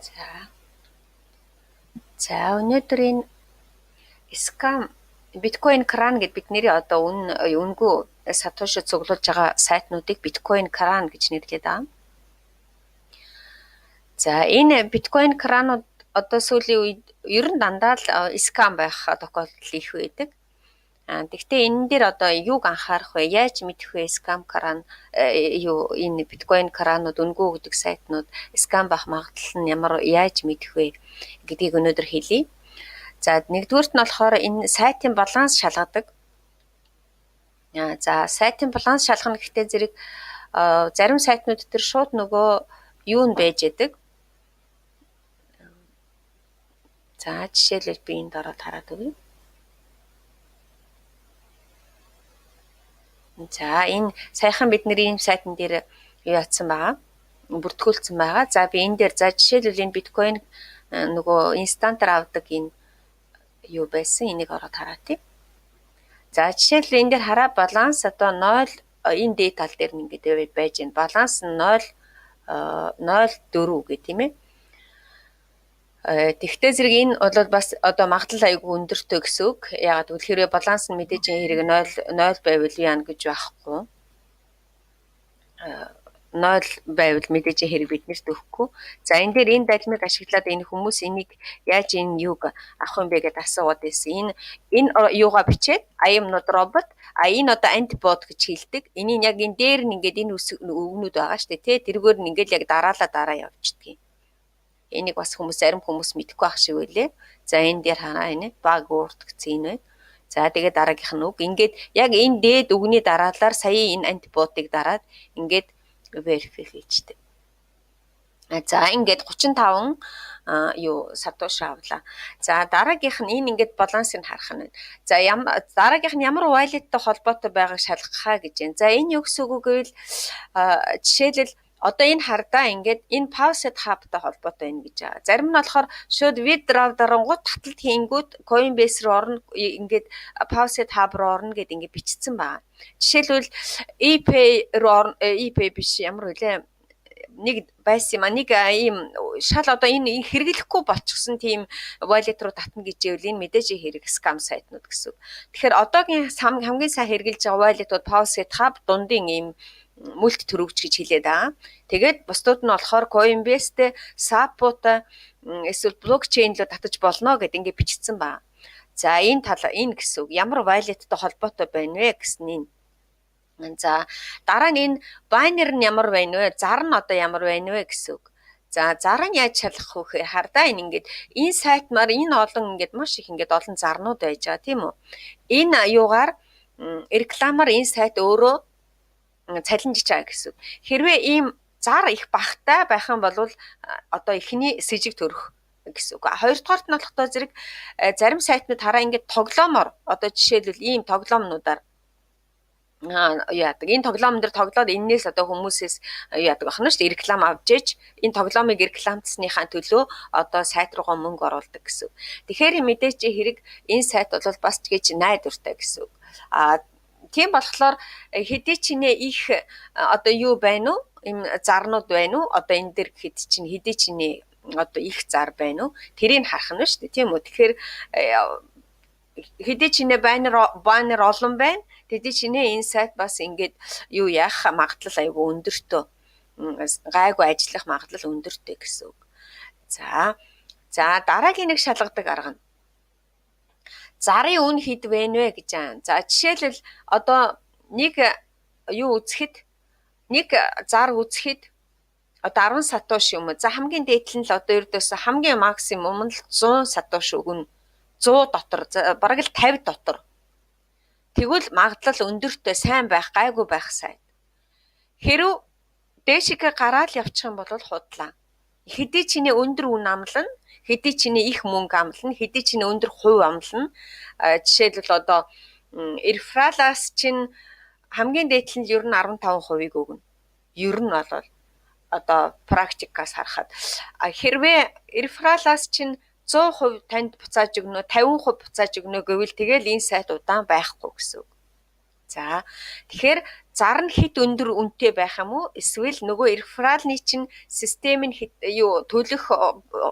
За. За өнөөдөр энэ scam биткойн кран гэд бидний одоо үнгүй сатоши цуглуулж байгаа сайтнуудыг биткойн кран гэж нэрлэдэг аа. За энэ биткойн кранууд одоо сүүлийн үед ер нь дандаа л scam байх тохиолдол их байдаг. Гэхдээ энэ дээр одоо юуг анхаарах вэ? Яаж мэдэх вэ? Scam кран энэ биткойн кранууд үнгүй гэдэг сайтнууд scam байх магадлал нь яаж мэдэх вэ гэдгийг өнөөдөр хэлье. За нэгдүгüүрт нь болохоор энэ сайтын баланс шалгадаг. За сайтын баланс шалгах гэхдээ зэрэг зарим сайтнууд дээр шууд нөгөө юу нь байж яадаг. За жишээлбэл би энд ороод хараад өгье. За энэ саяхан бидний энэ сайтн дээр юу яатсан байгаа? Бүртгүүлсэн байгаа. За би энэ дээр за жишээлбэл энэ биткойн нөгөө инстантаар авдаг энэ юу байсан энийг ороод хараа тий. За жишээлбэл энэ дээр хараа баланс одоо 0 энэ дээд тал дээр нь ингээд байж байна. Баланс нь 0.04 гэх тийм ээ. Тэгвэл зэрэг энэ бол бас одоо магадлал аягүй өндөртэй гэсэн үг. Яагаад гэвэл хэрвээ баланс нь мэдээж хэрэг 0 байвал яана гэж байхгүй. 0 байвал мэдээж хэрэг биднэрт өгөхгүй. За энэ дээр энэ далмыг ашиглаад энэ хүмүүс энийг яаж энэ юуг авах юм бэ гэдээ асууад байсан. Энэ юугаа бичээд I am not robot. Энэ одоо антибот гэж хэлдэг. Энийг яг энэ дээр нь ингээд энэ үгнүүд байгаа шүү дээ тий. Тэргээр нь ингээд яг дараа явчихдаг. Энийг бас зарим хүмүүс мэдэхгүй байх шиг байлээ. За энэ дээр хараа энэ баг уурт гэсэн энэ байна. За тэгээд дараагийнх нь үг. Ингээд яг энэ дээд үгний дараалал сая энэ антибиотик дараад ингээд верифай хийждэг. За ингээд 35 сатоши авлаа. За дараагийнх нь энэ ингээд балансыг харах нь. За дараагийнх нь ямар wallet-тай холбоотой байгааг шалгахаа гэж байна. За энэ юу гэсэн үг гэвэл жишээлбэл одоо энэ хардаа ингээд энэ Faucet Hub-тай холбоотой байна гэж байгаа. Зарим нь болохоор шууд withdraw дарангууд таталт хийнгүүт Coinbase руу орно ингээд Faucet Hub руу орно гэд ингээд бичсэн байгаа. Жишээлбэл ePay руу орно ePay биш ямар үлээ нэг байсан юм а нэг ийм шал одоо энэ хэрэглэхгүй болчихсон тийм wallet руу татна гэж ивэл энэ мэдээж хэрэг scam сайтнууд гэсэн. Тэгэхээр одоогийн хамгийн сайн хэрэгжилж байгаа wallet-ууд Faucet Hub дундын ийм мульт төрөвч гэж хэлээд байгаа. Тэгээд бусдууд нь болохоор Coinbase-тэй, Sapo-тай эсвэл блокчейн руу татаж болно гэд ингээд бичсэн байна. За энэ гэсэн үг ямар wallet-тай холбоотой байна вэ гэсэн энэ. За дараа нь энэ Binary нь ямар байна вэ? Зар нь одоо ямар байна вэ гэсэн үг. За зар нь яаж шалгах вэ гэхээр хардаа ингээд энэ сайтмаар энэ олон ингээд маш их ингээд олон зарнууд байж байгаа тийм үү? Энэ юугаар рекламаар энэ сайт өөрөө цалинжиж байгаа гэсэн. Хэрвээ ийм зар их багтай байх юм бол одоо ихний сэжиг төрөх гэсэн үг. Хоёрдугаарт нь болохдоо зэрэг зарим сайтнууд хараа ингээд тоглоомоор одоо жишээлбэл ийм тоглоомнуудаар яадаг. Энэ тоглоомн дээр тоглоод энээс одоо хүмүүсээс яадаг байна шүү дээ. Реклам авч ээж энэ тоглоомыг рекламцсныхаа төлөө одоо сайт руугаа мөнгө оруулдаг гэсэн. Тэгэхээр мэдээч хэрэг энэ сайт бол бас ч гэж найдвартай гэсэн. Тийм болохоор хэдий чинээ их одоо юу байна уу? Им зарнууд байна уу? Одоо энэ дээр хэд чинь хэдий чинээ одоо их зар байна уу? Тэрийг харах нь шүү дээ. Тийм үү? Тэгэхээр хэдий чинээ баннер олон байна. Хэдий чинээ энэ сайт бас ингээд юу яах магадлал айгүй өндөртөө. Гайгүй ажиллах магадлал өндөртэй гэсэн үг. За дараагийн нэг шалгадаг арга нь зарын үн хэд вэ гэж байна. За жишээлбэл одоо нэг зар үзэхэд одоо 10 сатоши юм. За хамгийн дээдл нь л одоо ердөөс хамгийн максимум нь 100 сатоши өгнө. 100 дотор бараг л 50 дотор. Тэгвэл магадлал өндөртэй сайн байх, гайгүй байх сайт. Хэрв дээшгээ гараад явчих юм бол худлаа. Хэдий чиний өндөр үн амлана, хэдий чиний их мөнгө амлана, хэдий чиний өндөр хувь амлана. Жишээлбэл одоо рефералаас чинь хамгийн дээдл нь ер нь 15%-ийг өгнө. Ер нь бол одоо практикаас харахад хэрвээ рефералаас чинь 100% танд буцааж өгнө, 50% буцааж өгнө гэвэл тэгэл энэ сайт удаан байхгүй гэсэн үг. За тэгэхээр зар нь хэд өндөр үнэтэй байх юм уу? Эсвэл нөгөө рефералны чинь систем нь төлөх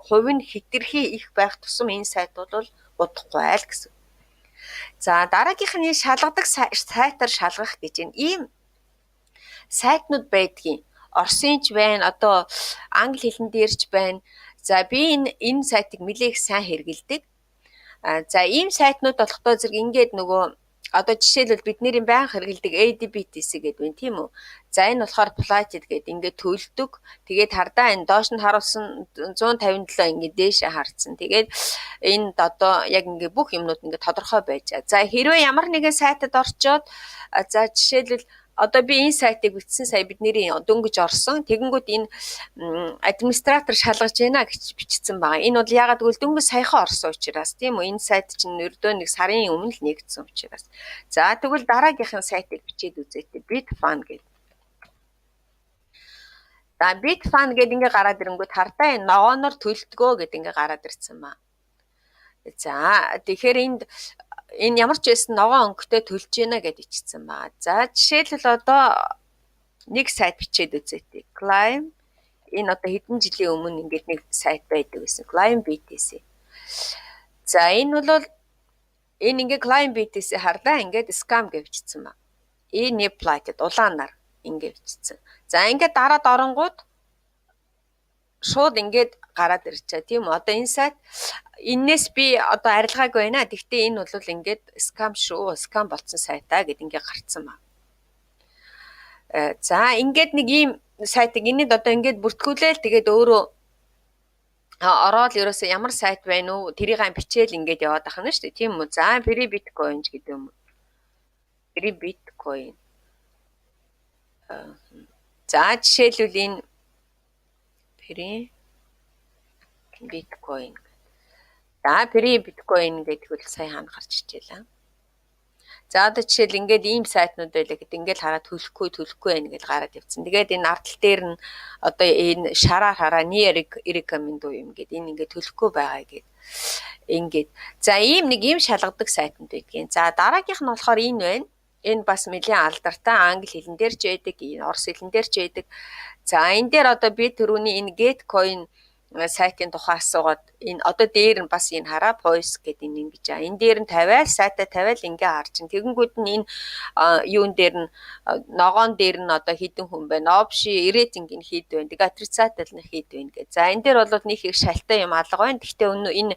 хувь нь хэтэрхий их байх тусам энэ сайт бол удахгүй айл гэсэн. За дараагийнхны шалгадаг сайтаар шалгах гэж байна. Ийм сайтнууд байдгийн. Оросынч байна, одоо англи хэлэн дээрч байна. За би энэ сайтыг нэлээх сайн хэрэгэлдэг. За ийм сайтнууд болохдоо зэрэг ингээд нөгөө одоо жишээлбэл бидний байнга хэрэгэлдэг ADBTC гэдэг байна тийм үү. За энэ болохоор Plated гэдэг ингээд төлдөг. Тэгээд хардаа энэ доош нь харуулсан 157 ингээд дээшээ харцсан. Тэгээд энд одоо яг ингээд бүх юмнууд ингээд тодорхой байж. За хэрвээ ямар нэгэн сайтад орчоод за жишээлбэл одоо би энэ сайтыг бичсэн сая бидний дөнгөж орсон. Тэгэнгүүт энэ администратор шалгаж байна гэж бичсэн байгаа. Энэ бол ягаад гэвэл дөнгөж саяхан орсон учраас тийм үү. Энэ сайт чинь ердөө нэг сарын өмнө л нэгдсэн учраас. За тэгвэл дараагийнхын сайтыг бичээд үзээтэй. Bitfan гэдэг. За Bitfan гэдэг ингээ гараад ирэнгүүт хардаа энэ ногооноор төлдгөө гэдэг ингээ гараад ирсэн ба. За тэгэхээр энэ ямар ч байсан ногоон өнгөтэй төлж гинэ гэж ичсэн ба. За жишээлбэл одоо нэг сайт бичээд үзээтэй. Climb энэ одоо хэдэн жилийн өмнө ингээд нэг сайт байдаг гэсэн. Climb BTC. За энэ бол энэ ингээ Climb BTC хардаа ингээд scam гэж бичсэн ба. Энэ Plated улаанаар ингээд бичсэн. За ингээд дараад оронгууд шууд ингээд гараад ирчээ тийм үү. Одоо энэ сайт энээс би одоо арилгаагүй байна. Гэхдээ энэ бол ингээд scam шүү. Scam болсон сайтаа гэд ингээд гарцсан ба. За ингээд нэг ийм сайтыг энэд одоо ингээд бүртгүүлээл тэгээд өөрөө ороод ерөөсөө ямар сайт байна уу? Тэрийг бичээл ингээд яваад ахна шүү дээ. Тийм үү. За Free Bitcoin гэдэг юм. Free Bitcoin. За жишээлбэл энэ Free Bitcoin. За Free Bitcoin гэдэг бол сая хаана гарч ичээлээ. За одоо жишээл ингээд ийм сайтнууд байлаа гэдэг ингээд хараад төлөхгүй байна гэж гараад явцсан. Тэгээд энэ ардтал дээр нь одоо энэ шараар хараа recommend юм гээд энэ ингээд төлөхгүй байгаа гээд ингээд. За ийм нэг ийм шалгадаг сайтнууд байдгийн. За дараагийнх нь болохоор энэ байна. Энэ бас нэлийн алдартай англи хэлэн дээр ч байдаг, орос хэлэн дээр ч байдаг. За энэ дээр одоо би түрүүний энэ Getcoin сайтын тухай асуугаад энэ одоо дээр нь бас энэ хараа voice гэдэг энэ ингэж байгаа. Энэ дээр нь тавиал сайтаа тавиал ингээ харж чинь. Тэгэнгүүт нь энэ юун дээр нь ногоон дээр нь одоо хідэн хүн байна. Option rating нь хэд байна. Тэгээ отрицательный нь хэд байна гэж. За энэ дээр бол нэг их шалтай юм алга байна. Гэхдээ энэ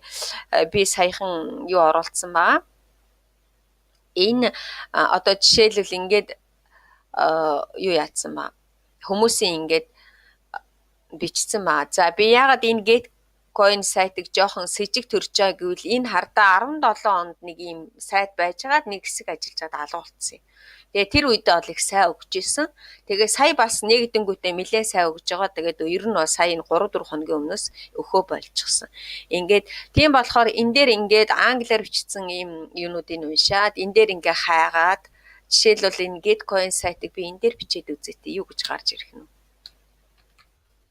би саяхан юу оруулсан байгаа. Энэ одоо жишээлбэл ингээд юу яатсан ба. Хүмүүсийн ингээд бичсэн ба. За би яагаад энэ Getcoin сайтыг жоохон сэжиг төрж байгаа гэвэл энэ хардаа 17 онд нэг ийм сайт байжгаад нэг хэсэг ажиллаж байгаа алга болцсон юм. Тэгээ тэр үедээ бол их сайн өгч ирсэн. Тэгээ сая бас нэгдэнгүүтээ нэлээд сайн өгж байгаа. Тэгээд ер нь бол сая энэ 3-4 хоногийн өмнөөс өхөө болчихсон. Ингээд тийм болохоор энэ дээр ингээд англиар бичсэн ийм юунуудыг уншаад энэ дээр ингээ хайгаад жишээлбэл энэ Getcoin сайтыг би энэ дээр бичээд үзээтэй юу гэж гарч ирэх нь.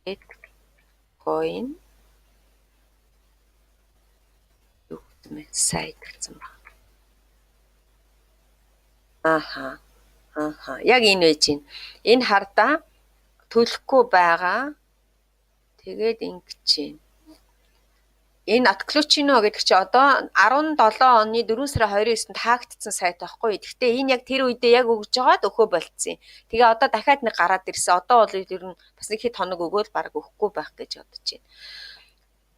Getcoin юу гэмээр сайт гэсэн байна. Аха. Яг энэ байж байна. Энэ хардаа төлөхгүй байгаа. Тэгээд ингэж байна. Энэ Atключино гэдэг чи одоо 17 оны 4 сарын 29-нд хаагдсан сайт байхгүй. Гэхдээ энэ яг тэр үедээ яг өгж байгаад өхөө болцсон. Тэгээ одоо дахиад нэг гараад ирсэн. Одоо бол ер нь бас нэг хэд хоног өгөөл баг өгөхгүй байх гэж бодож байна.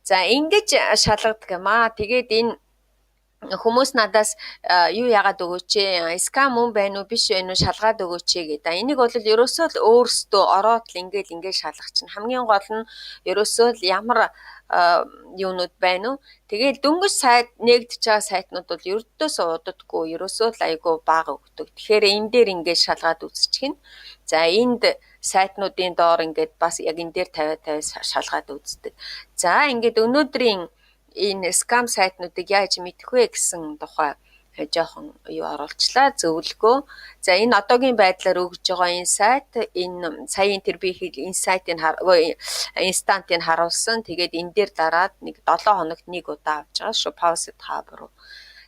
За ингэж шалгадаг юм аа. Тэгээд энэ хүмүүс надаас юу яагаад өгөөч ээ скам юм байна уу биш байна уу шалгаад өгөөч ээ гэдэг. Энийг бол ерөөсөө л өөрсдөө ороод л ингээл шалгах чинь хамгийн гол нь ерөөсөө л ямар юунууд байна уу. Тэгээд дөнгөж сайт нэгдэж байгаа сайтнууд бол ердөөсөө удадгүй ерөөсөө л айгүй бага өгдөг. Тэгэхээр энэ дээр ингээд шалгаад үзчих нь. За энд сайтнуудын доор ингээд бас яг энэ дээр 50 шалгаад үздэг. За ингээд өнөөдрийн энэ скам сайтнуудыг яаж мэдэх вэ гэсэн тухай жоохон юу оруулчлаа зөвлөгөө. За энэ одоогийн байдлаар өгж байгаа энэ сайт энэ саяын тэр би энэ сайтыг инстантыг харуулсан. Тэгээд энэ дээр дараад нэг 7 хоногт нэг удаа авч байгаа шүү Pause Hub руу.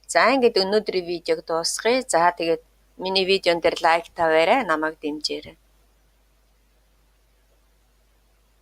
За ингээд өнөөдрийн видеог дуусгая. За тэгээд Миний видеон дээр лайк тавиарай, намайг дэмжээрэй.